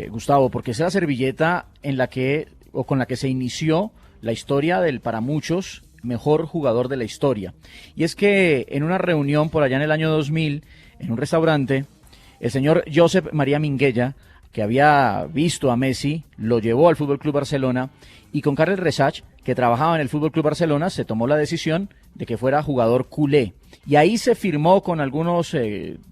Gustavo, porque es la servilleta en la que, o con la que se inició la historia del, para muchos, mejor jugador de la historia. Y es que en una reunión por allá en el año 2000, en un restaurante, el señor Josep María Minguella, que había visto a Messi, lo llevó al Fútbol Club Barcelona, y con Carles Rexach, que trabajaba en el Fútbol Club Barcelona, se tomó la decisión de que fuera jugador culé. Y ahí se firmó con algunos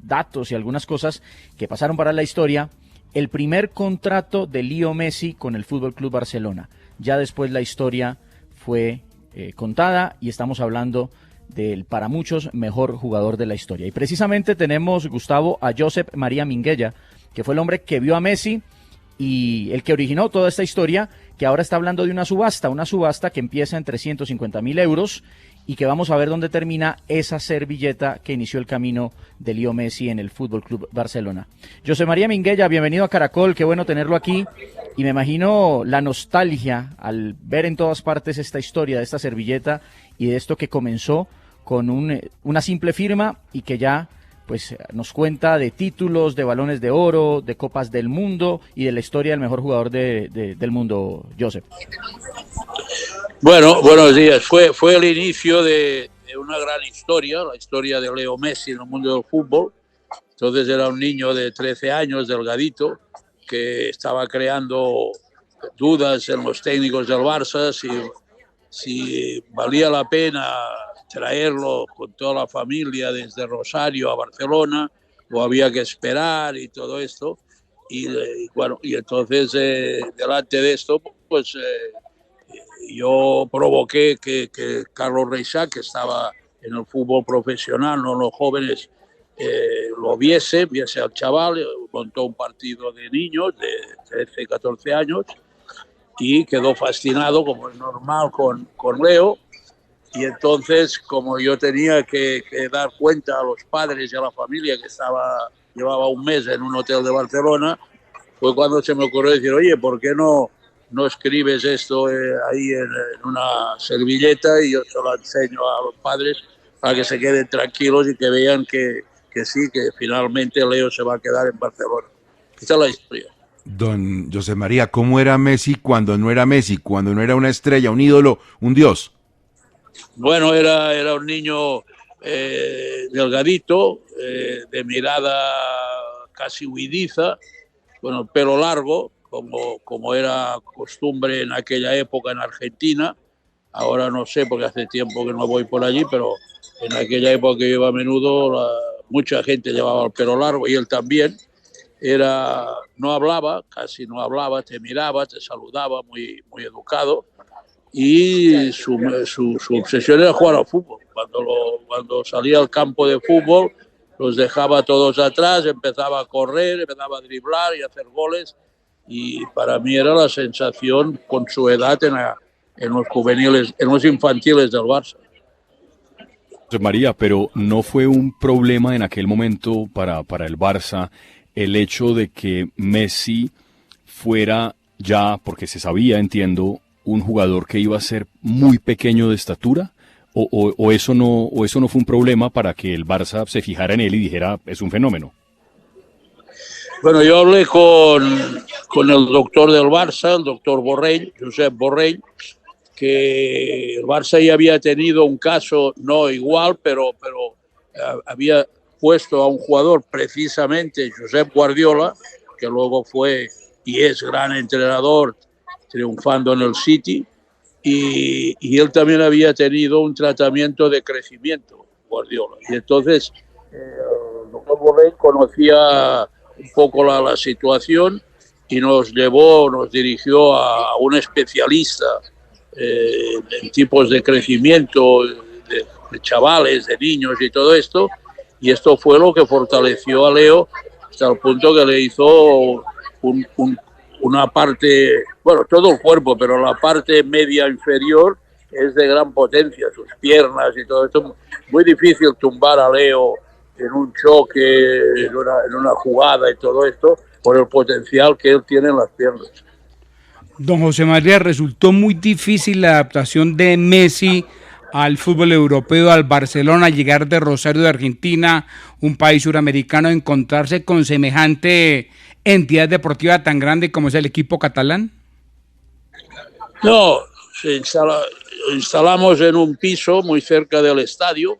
datos y algunas cosas que pasaron para la historia, el primer contrato de Leo Messi con el Fútbol Club Barcelona. Ya después la historia fue contada y estamos hablando del, para muchos, mejor jugador de la historia. Y precisamente tenemos, Gustavo, a Josep María Minguella, que fue el hombre que vio a Messi y el que originó toda esta historia, que ahora está hablando de una subasta que empieza en 350.000 euros y que vamos a ver dónde termina esa servilleta que inició el camino de Leo Messi en el Fútbol Club Barcelona. José María Minguella, bienvenido a Caracol, qué bueno tenerlo aquí, y me imagino la nostalgia al ver en todas partes esta historia de esta servilleta y de esto que comenzó con una simple firma y que ya pues nos cuenta de títulos, de balones de oro, de copas del mundo y de la historia del mejor jugador del mundo, Josep. Bueno, buenos días. Fue el inicio de una gran historia, la historia de Leo Messi en el mundo del fútbol. Entonces era un niño de 13 años, delgadito, que estaba creando dudas en los técnicos del Barça, si valía la pena traerlo con toda la familia desde Rosario a Barcelona o había que esperar y todo esto. Y bueno, y entonces delante de esto, pues yo provoqué que Carles Rexach, que estaba en el fútbol profesional, no los jóvenes, lo viese al chaval, montó un partido de niños de 13, 14 años y quedó fascinado, como es normal, con Leo. Y entonces, como yo tenía que dar cuenta a los padres y a la familia que llevaba un mes en un hotel de Barcelona, fue cuando se me ocurrió decir, oye, ¿por qué no escribes esto ahí en una servilleta y yo se lo enseño a los padres para que se queden tranquilos y que vean que sí, que finalmente Leo se va a quedar en Barcelona? Esta es la historia. Don José María, ¿cómo era Messi cuando no era Messi, cuando no era una estrella, un ídolo, un dios? Bueno, era un niño delgadito, de mirada casi huidiza, con el pelo largo, como era costumbre en aquella época en Argentina. Ahora no sé, porque hace tiempo que no voy por allí, pero en aquella época que iba a menudo, mucha gente llevaba el pelo largo y él también. No hablaba, casi no hablaba, te miraba, te saludaba, muy, muy educado. Y su obsesión era jugar al fútbol. Cuando salía al campo de fútbol, los dejaba todos atrás, empezaba a correr, empezaba a driblar y a hacer goles. Y para mí era la sensación con su edad en los juveniles, en los infantiles del Barça. José María, pero ¿no fue un problema en aquel momento para el Barça el hecho de que Messi fuera ya, porque se sabía, entiendo, un jugador que iba a ser muy pequeño de estatura? ¿O eso no fue un problema para que el Barça se fijara en él y dijera, es un fenómeno? Bueno, yo hablé con el doctor del Barça, el doctor Borrell, Josep Borrell, que el Barça ya había tenido un caso, no igual, pero había puesto a un jugador, precisamente Josep Guardiola, que luego fue y es gran entrenador, triunfando en el City, y él también había tenido un tratamiento de crecimiento, Guardiola. Y entonces el doctor Borrell conocía un poco la situación y nos dirigió a un especialista en tipos de crecimiento de chavales, de niños y todo esto, y esto fue lo que fortaleció a Leo hasta el punto que le hizo una parte, bueno, todo el cuerpo, pero la parte media inferior es de gran potencia, sus piernas y todo esto. Muy difícil tumbar a Leo en un choque, en una jugada y todo esto, por el potencial que él tiene en las piernas. Don José María, resultó muy difícil la adaptación de Messi al fútbol europeo, al Barcelona, llegar de Rosario de Argentina, un país suramericano, encontrarse con semejante entidad deportiva tan grande como es el equipo catalán? No, instalamos en un piso muy cerca del estadio,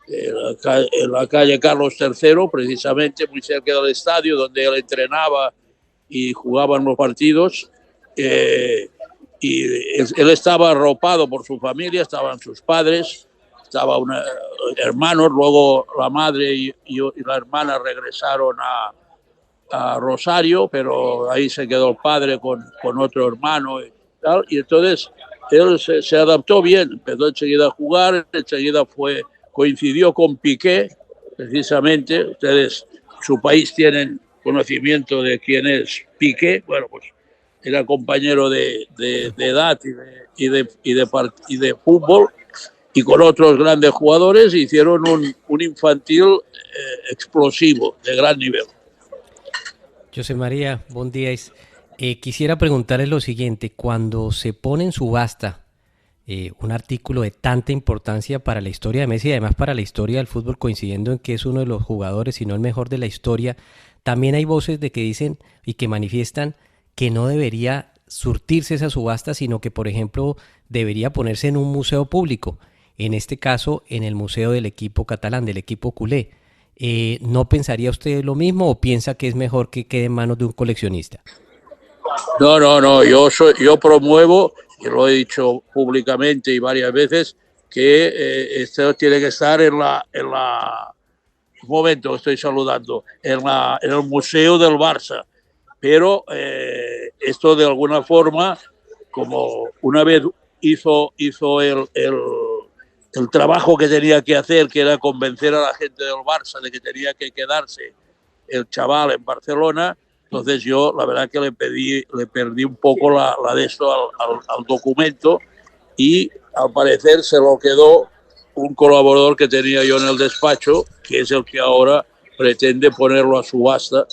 en la calle Carlos III, precisamente muy cerca del estadio, donde él entrenaba y jugaban los partidos. Y él estaba arropado por su familia, estaban sus padres, estaba hermanos, luego la madre y la hermana regresaron a Rosario, pero ahí se quedó el padre con otro hermano y tal, y entonces él se adaptó bien, empezó enseguida a jugar, enseguida coincidió con Piqué, precisamente. Ustedes, su país, tienen conocimiento de quién es Piqué. Bueno, pues era compañero de edad y de fútbol, y con otros grandes jugadores hicieron un infantil explosivo, de gran nivel. José María, buen día. Quisiera preguntarle lo siguiente: cuando se pone en subasta un artículo de tanta importancia para la historia de Messi y además para la historia del fútbol, coincidiendo en que es uno de los jugadores, si no el mejor de la historia, también hay voces de que dicen y que manifiestan que no debería surtirse esa subasta, sino que, por ejemplo, debería ponerse en un museo público, en este caso en el museo del equipo catalán, del equipo culé. ¿No pensaría usted lo mismo o piensa que es mejor que quede en manos de un coleccionista? No, yo promuevo, y lo he dicho públicamente y varias veces, que esto tiene que estar un momento, estoy saludando, en el Museo del Barça. Pero esto, de alguna forma, como una vez hizo el trabajo que tenía que hacer, que era convencer a la gente del Barça de que tenía que quedarse el chaval en Barcelona, entonces yo la verdad que le perdí un poco la de esto al documento, y al parecer se lo quedó un colaborador que tenía yo en el despacho, que es el que ahora pretende ponerlo a subasta,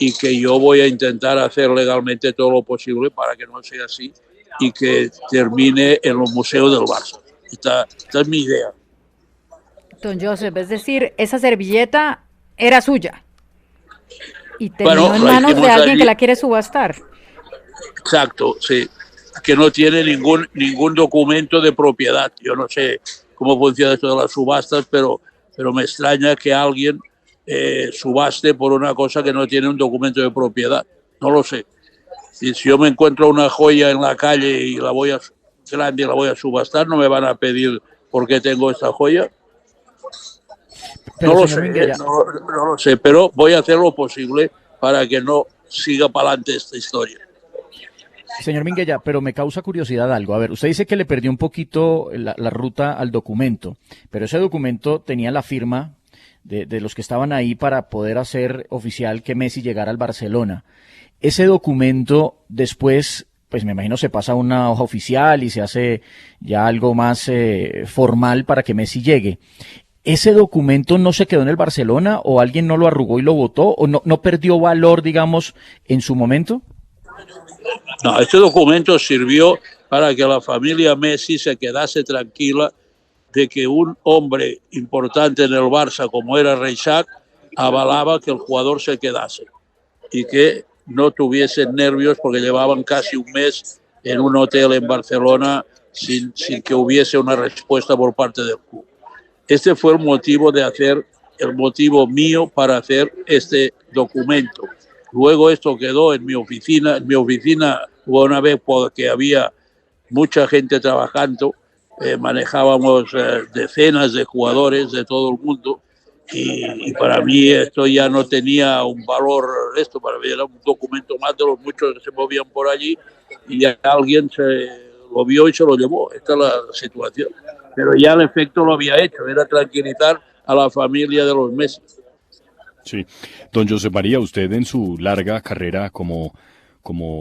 y que yo voy a intentar hacer legalmente todo lo posible para que no sea así y que termine en los museos del Barça. Esta es mi idea. Don Joseph, es decir, esa servilleta era suya y terminó en manos de alguien que la quiere subastar. Exacto, sí, que no tiene ningún documento de propiedad. Yo no sé cómo funciona esto de las subastas, pero me extraña que alguien subaste por una cosa que no tiene un documento de propiedad. No lo sé. Si yo me encuentro una joya en la calle y la voy a subastar, no me van a pedir por qué tengo esta joya. Pero, no lo sé, pero voy a hacer lo posible para que no siga para adelante esta historia. Señor Minguella, pero me causa curiosidad algo. A ver, usted dice que le perdió un poquito la ruta al documento, pero ese documento tenía la firma de los que estaban ahí para poder hacer oficial que Messi llegara al Barcelona. Ese documento después, pues me imagino se pasa a una hoja oficial y se hace ya algo más formal para que Messi llegue. ¿Ese documento no se quedó en el Barcelona o alguien no lo arrugó y lo botó o no perdió valor, digamos, en su momento? No, este documento sirvió para que la familia Messi se quedase tranquila de que un hombre importante en el Barça, como era Reixac, avalaba que el jugador se quedase y que no tuviesen nervios, porque llevaban casi un mes en un hotel en Barcelona sin que hubiese una respuesta por parte del club. Este fue el motivo mío para hacer este documento. Luego esto quedó en mi oficina. En mi oficina hubo una vez porque había mucha gente trabajando, manejábamos decenas de jugadores de todo el mundo, y para mí esto ya no tenía un valor, para mí era un documento más de los muchos que se movían por allí, y ya alguien se lo vio y se lo llevó. Esta es la situación. Pero ya el efecto lo había hecho, era tranquilizar a la familia de los Messi. Sí. Don José María, usted en su larga carrera como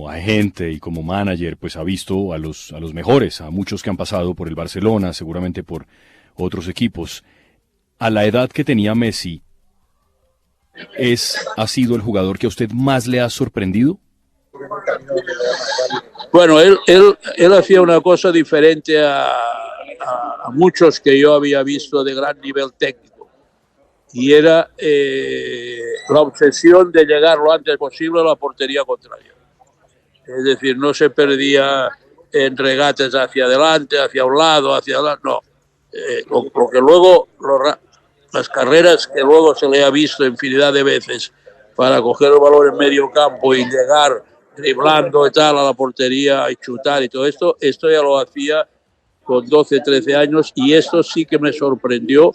agente y como manager, pues ha visto a los mejores, a muchos que han pasado por el Barcelona, seguramente por otros equipos. A la edad que tenía Messi, ¿ha sido el jugador que a usted más le ha sorprendido? Bueno, él hacía una cosa diferente a muchos que yo había visto de gran nivel técnico. y era la obsesión de llegar lo antes posible a la portería contraria. Es decir, no se perdía en regates hacia adelante, hacia un lado, hacia adelante, no. Lo que luego, las carreras que luego se le ha visto infinidad de veces para coger el balón en medio campo y llegar driblando y tal a la portería y chutar y todo esto ya lo hacía con 12, 13 años, y esto sí que me sorprendió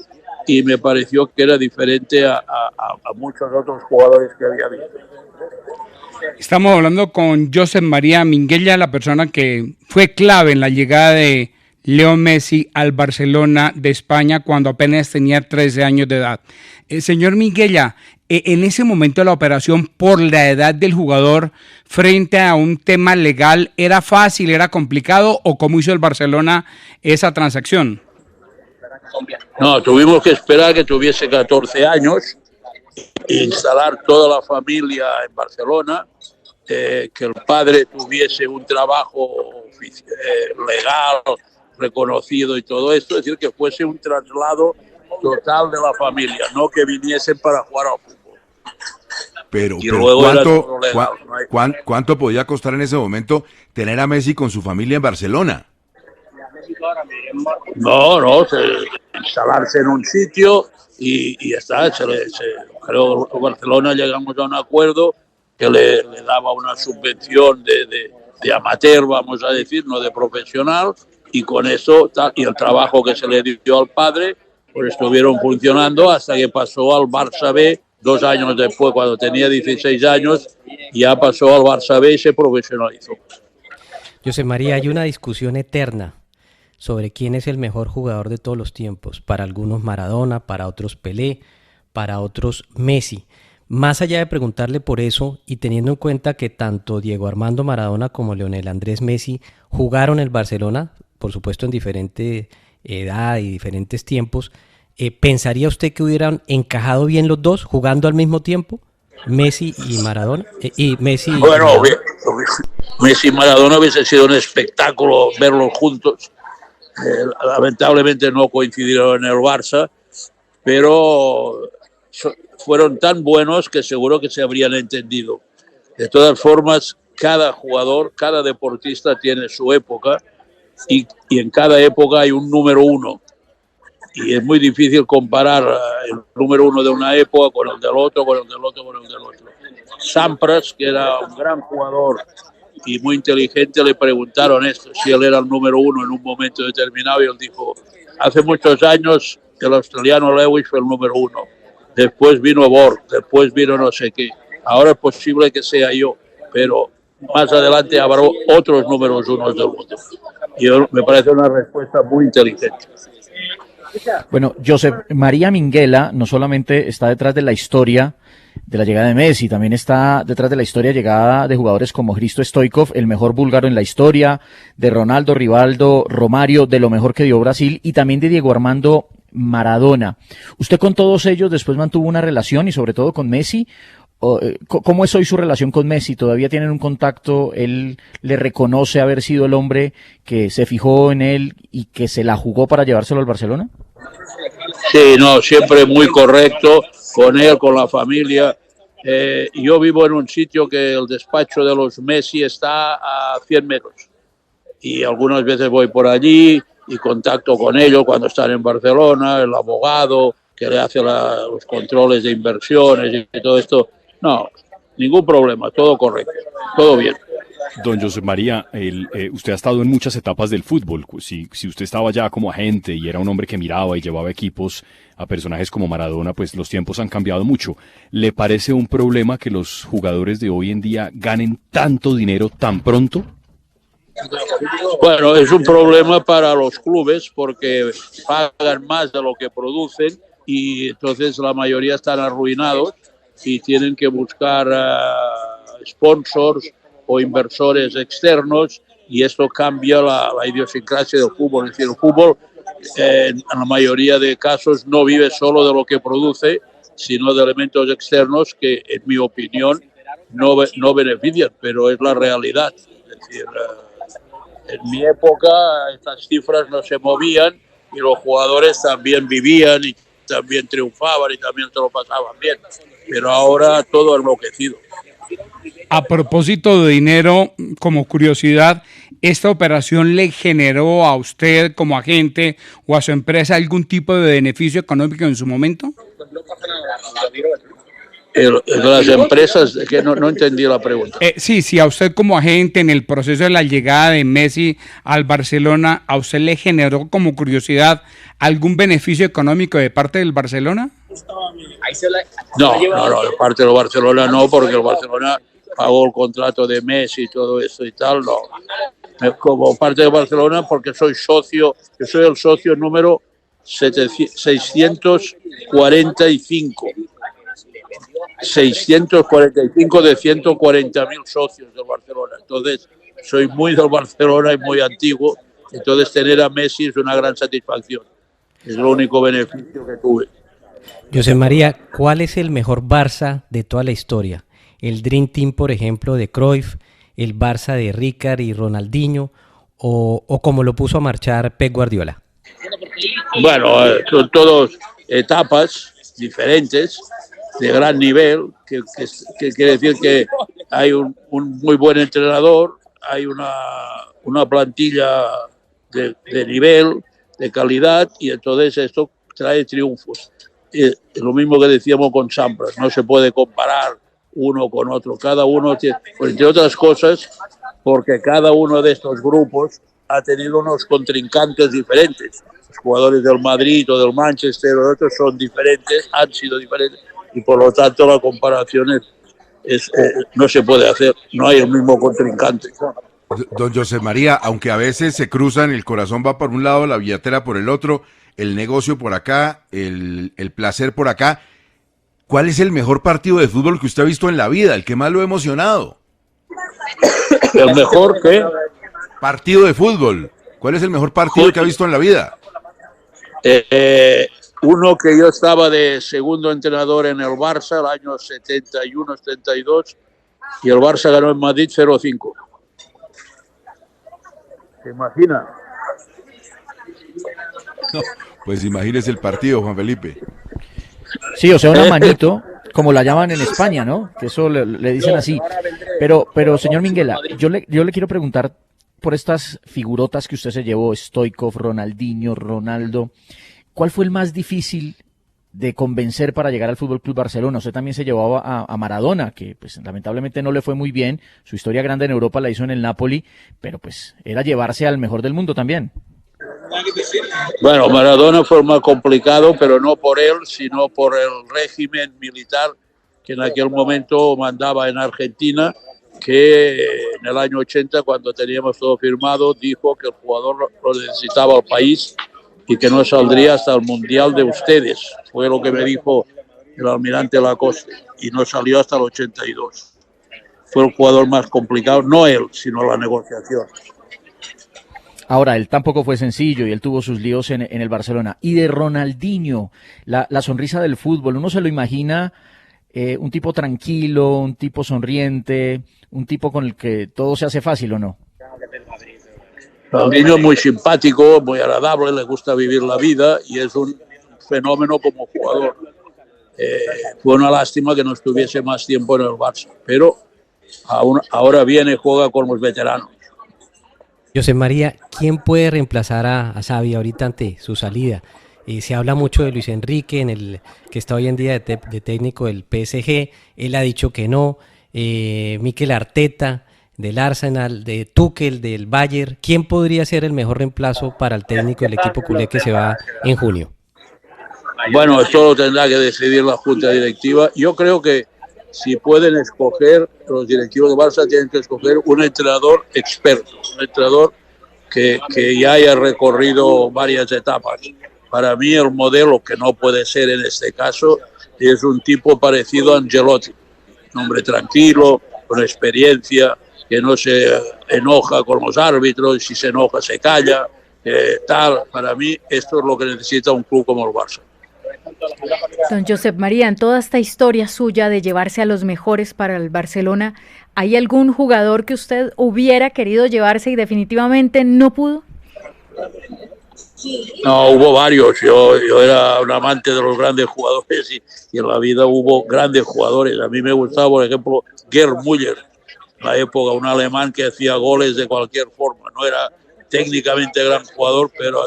y me pareció que era diferente a muchos otros jugadores que había visto. Estamos hablando con Josep María Minguella, la persona que fue clave en la llegada de Leo Messi al Barcelona de España cuando apenas tenía 13 años de edad. Señor Minguella, en ese momento de la operación, por la edad del jugador, frente a un tema legal, ¿era fácil, era complicado, o cómo hizo el Barcelona esa transacción? No, tuvimos que esperar que tuviese 14 años, instalar toda la familia en Barcelona, que el padre tuviese un trabajo legal, reconocido y todo esto, es decir, que fuese un traslado total de la familia, no que viniesen para jugar al fútbol. Pero luego ¿cuánto podía costar en ese momento tener a Messi con su familia en Barcelona? No, instalarse en un sitio y ya está. Creo que Barcelona llegamos a un acuerdo que le daba una subvención de amateur, vamos a decir, no de profesional, y con eso y el trabajo que se le dio al padre, pues estuvieron funcionando hasta que pasó al Barça B 2 años después, cuando tenía 16 años, ya pasó al Barça B y se profesionalizó. José María, hay una discusión eterna sobre quién es el mejor jugador de todos los tiempos. Para algunos Maradona, para otros Pelé, para otros Messi. Más allá de preguntarle por eso, y teniendo en cuenta que tanto Diego Armando Maradona como Lionel Andrés Messi jugaron en el Barcelona, por supuesto en diferente edad y diferentes tiempos, ¿pensaría usted que hubieran encajado bien los dos jugando al mismo tiempo? Messi y Maradona. Bueno, Messi y Maradona hubiese sido un espectáculo verlos juntos. Lamentablemente no coincidieron en el Barça, pero fueron tan buenos que seguro que se habrían entendido. De todas formas, cada jugador, cada deportista tiene su época, y en cada época hay un número uno. Y es muy difícil comparar el número uno de una época con el del otro, con el del otro, con el del otro. Sampras, que era un gran jugador y muy inteligente, le preguntaron esto, si él era el número uno en un momento determinado, y él dijo: hace muchos años el australiano Lewis fue el número uno, después vino Borg, después vino no sé qué, ahora es posible que sea yo, pero más adelante habrá otros números unos del mundo. Y me parece una respuesta muy inteligente. Bueno, Josep María Minguella no solamente está detrás de la historia de la llegada de Messi, también está detrás de la historia llegada de jugadores como Hristo Stoichkov, el mejor búlgaro en la historia, de Ronaldo, Rivaldo, Romario, de lo mejor que dio Brasil, y también de Diego Armando Maradona. ¿Usted con todos ellos después mantuvo una relación, y sobre todo con Messi? ¿Cómo es hoy su relación con Messi? ¿Todavía tienen un contacto? ¿Él le reconoce haber sido el hombre que se fijó en él y que se la jugó para llevárselo al Barcelona? Sí, no, siempre muy correcto con él, con la familia. Yo vivo en un sitio que el despacho de los Messi está a 100 metros. Y algunas veces voy por allí y contacto con ellos cuando están en Barcelona, el abogado que le hace los controles de inversiones y todo esto. No, ningún problema, todo correcto, todo bien. Don José María, usted ha estado en muchas etapas del fútbol. Si usted estaba ya como agente y era un hombre que miraba y llevaba equipos a personajes como Maradona, pues los tiempos han cambiado mucho. ¿Le parece un problema que los jugadores de hoy en día ganen tanto dinero tan pronto? Bueno, es un problema para los clubes porque pagan más de lo que producen y entonces la mayoría están arruinados y tienen que buscar sponsors o inversores externos, y esto cambia la idiosincrasia del fútbol. Es decir, el fútbol en la mayoría de casos no vive solo de lo que produce, sino de elementos externos que, en mi opinión, no benefician, pero es la realidad. Es decir, en mi época estas cifras no se movían y los jugadores también vivían también triunfaban y también se lo pasaban bien, pero ahora todo enloquecido. A propósito de dinero, como curiosidad, ¿esta operación le generó a usted como agente o a su empresa algún tipo de beneficio económico en su momento? Las empresas, que no entendí la pregunta. Sí, a usted como agente en el proceso de la llegada de Messi al Barcelona, ¿a usted le generó como curiosidad algún beneficio económico de parte del Barcelona? No, de parte del Barcelona no, porque el Barcelona pagó el contrato de Messi y todo eso y tal, no. Como parte de Barcelona, porque soy socio, yo soy el socio número 645. 645 de 140.000 socios del Barcelona. Entonces, soy muy del Barcelona y muy antiguo. Entonces, tener a Messi es una gran satisfacción. Es lo único beneficio que tuve. José María, ¿cuál es el mejor Barça de toda la historia? ¿El Dream Team, por ejemplo, de Cruyff, el Barça de Rijkaard y Ronaldinho, o como lo puso a marchar Pep Guardiola? Bueno, son todas etapas diferentes, de gran nivel, que quiere decir que hay un muy buen entrenador, hay una plantilla de nivel, de calidad, y entonces esto trae triunfos. Es lo mismo que decíamos con Sampras, no se puede comparar uno con otro, cada uno tiene, pues entre otras cosas, porque cada uno de estos grupos ha tenido unos contrincantes diferentes. Los jugadores del Madrid o del Manchester o otros son diferentes, han sido diferentes, y por lo tanto la comparación no se puede hacer, no hay el mismo contrincante. Don José María, aunque a veces se cruzan, el corazón va por un lado, la billetera por el otro, el negocio por acá, el placer por acá, ¿cuál es el mejor partido de fútbol que usted ha visto en la vida, el que más lo ha emocionado? ¿El mejor qué? Partido de fútbol. ¿Cuál es el mejor partido que ha visto en la vida? Uno que yo estaba de segundo entrenador en el Barça, el año 71-72, y el Barça ganó en Madrid 0-5. ¿Se imagina? No, pues imagínese el partido, Juan Felipe. Sí, o sea, una manito, como la llaman en España, ¿no? Que eso le dicen así. Pero señor Minguella, yo le quiero preguntar por estas figurotas que usted se llevó, Stoichkov, Ronaldinho, Ronaldo, ¿cuál fue el más difícil de convencer para llegar al Fútbol Club Barcelona? Usted también se llevaba a Maradona, que pues lamentablemente no le fue muy bien, su historia grande en Europa la hizo en el Napoli, pero pues era llevarse al mejor del mundo también. Bueno, Maradona fue más complicado, pero no por él, sino por el régimen militar que en aquel momento mandaba en Argentina, que en el año 80, cuando teníamos todo firmado, dijo que el jugador lo necesitaba al país y que no saldría hasta el Mundial de ustedes. Fue lo que me dijo el almirante Lacoste, y no salió hasta el 82. Fue el jugador más complicado, no él, sino la negociación. Ahora, él tampoco fue sencillo y él tuvo sus líos en el Barcelona. Y de Ronaldinho, la sonrisa del fútbol, uno se lo imagina un tipo tranquilo, un tipo sonriente, un tipo con el que todo se hace fácil, ¿o no? Ronaldinho es muy simpático, muy agradable, le gusta vivir la vida y es un fenómeno como jugador. Fue una lástima que no estuviese más tiempo en el Barça, pero ahora viene y juega con los veteranos. José María, ¿quién puede reemplazar a Xavi ahorita ante su salida? Se habla mucho de Luis Enrique, que está hoy en día de técnico del PSG. Él ha dicho que no. Mikel Arteta, del Arsenal, de Tuchel, del Bayern. ¿Quién podría ser el mejor reemplazo para el técnico del equipo culé que se va en junio? Bueno, esto lo tendrá que decidir la Junta Directiva. Yo creo que si pueden escoger, los directivos de Barça tienen que escoger un entrenador experto, un entrenador que ya haya recorrido varias etapas. Para mí el modelo, que no puede ser en este caso, es un tipo parecido a Ancelotti, un hombre tranquilo, con experiencia, que no se enoja con los árbitros, y si se enoja se calla, tal. Para mí esto es lo que necesita un club como el Barça. Don Josep María, en toda esta historia suya de llevarse a los mejores para el Barcelona, ¿hay algún jugador que usted hubiera querido llevarse y definitivamente no pudo? No, hubo varios. Yo era un amante de los grandes jugadores y en la vida hubo grandes jugadores. A mí me gustaba, por ejemplo, Gerd Müller, en la época, un alemán que hacía goles de cualquier forma. No era técnicamente gran jugador, pero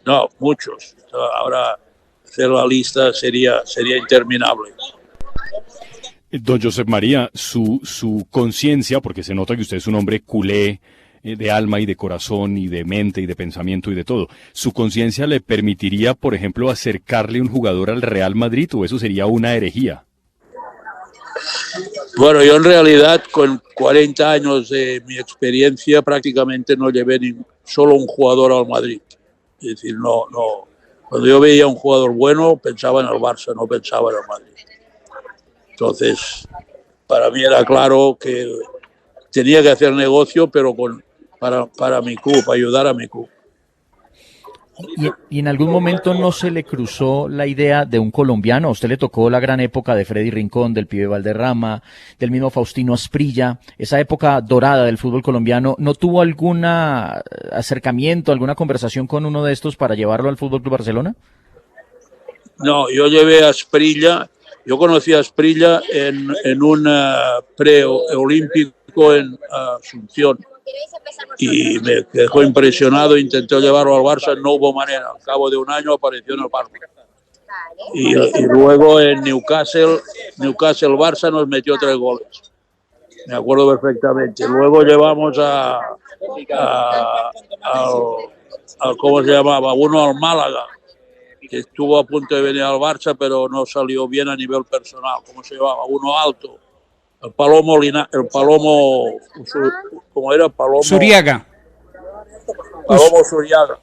no, muchos. Ahora hacer la lista sería interminable. Don Josep María, su conciencia, porque se nota que usted es un hombre culé, de alma y de corazón y de mente y de pensamiento y de todo, ¿su conciencia le permitiría, por ejemplo, acercarle un jugador al Real Madrid o eso sería una herejía? Bueno, yo en realidad con 40 años de mi experiencia prácticamente no llevé solo un jugador al Madrid. Es decir, no. Cuando yo veía un jugador bueno pensaba en el Barça, no pensaba en el Madrid. Entonces, para mí era claro que tenía que hacer negocio, pero para mi club, para ayudar a mi club. ¿Y en algún momento no se le cruzó la idea de un colombiano? ¿A usted le tocó la gran época de Freddy Rincón, del Pibe Valderrama, del mismo Faustino Asprilla, esa época dorada del fútbol colombiano? ¿No tuvo algún acercamiento, alguna conversación con uno de estos para llevarlo al Fútbol Club Barcelona? No, yo llevé a Asprilla. Yo conocí a Asprilla en un preolímpico en Asunción y me dejó impresionado. Intenté llevarlo al Barça, no hubo manera. Al cabo de un año apareció en el Barça. Y luego en Newcastle Barça nos metió 3 goles. Me acuerdo perfectamente. Luego llevamos al ¿cómo se llamaba? Uno al Málaga, que estuvo a punto de venir al Barça, pero no salió bien a nivel personal. ¿Cómo se llamaba? Uno alto. El Palomo, ¿cómo era? Palomo Zuriaga. Palomo Zuriaga.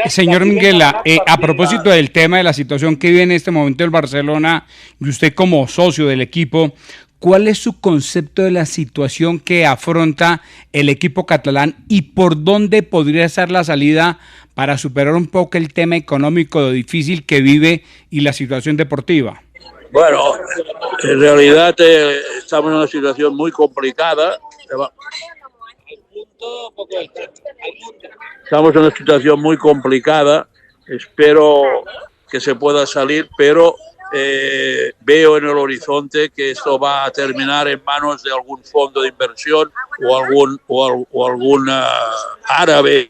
Señor Minguella, a propósito del tema de la situación que vive en este momento el Barcelona, y usted como socio del equipo, ¿cuál es su concepto de la situación que afronta el equipo catalán y por dónde podría ser la salida para superar un poco el tema económico, lo difícil que vive y la situación deportiva? Bueno, en realidad estamos en una situación muy complicada. Estamos en una situación muy complicada. Espero que se pueda salir, pero veo en el horizonte que esto va a terminar en manos de algún fondo de inversión o algún árabe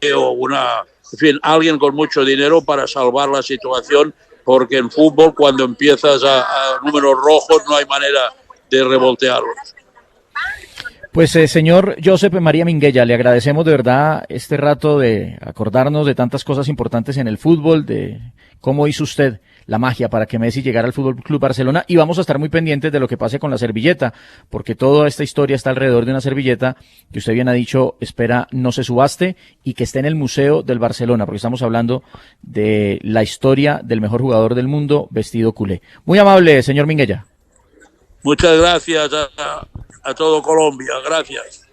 en fin, alguien con mucho dinero para salvar la situación, porque en fútbol cuando empiezas a números rojos no hay manera de revoltearlos. Pues señor Josep María Minguella, le agradecemos de verdad este rato de acordarnos de tantas cosas importantes en el fútbol, de cómo hizo usted la magia para que Messi llegara al Fútbol Club Barcelona, y vamos a estar muy pendientes de lo que pase con la servilleta, porque toda esta historia está alrededor de una servilleta que usted bien ha dicho, espera no se subaste y que esté en el Museo del Barcelona, porque estamos hablando de la historia del mejor jugador del mundo vestido culé. Muy amable, señor Minguella. Muchas gracias a todo Colombia. Gracias.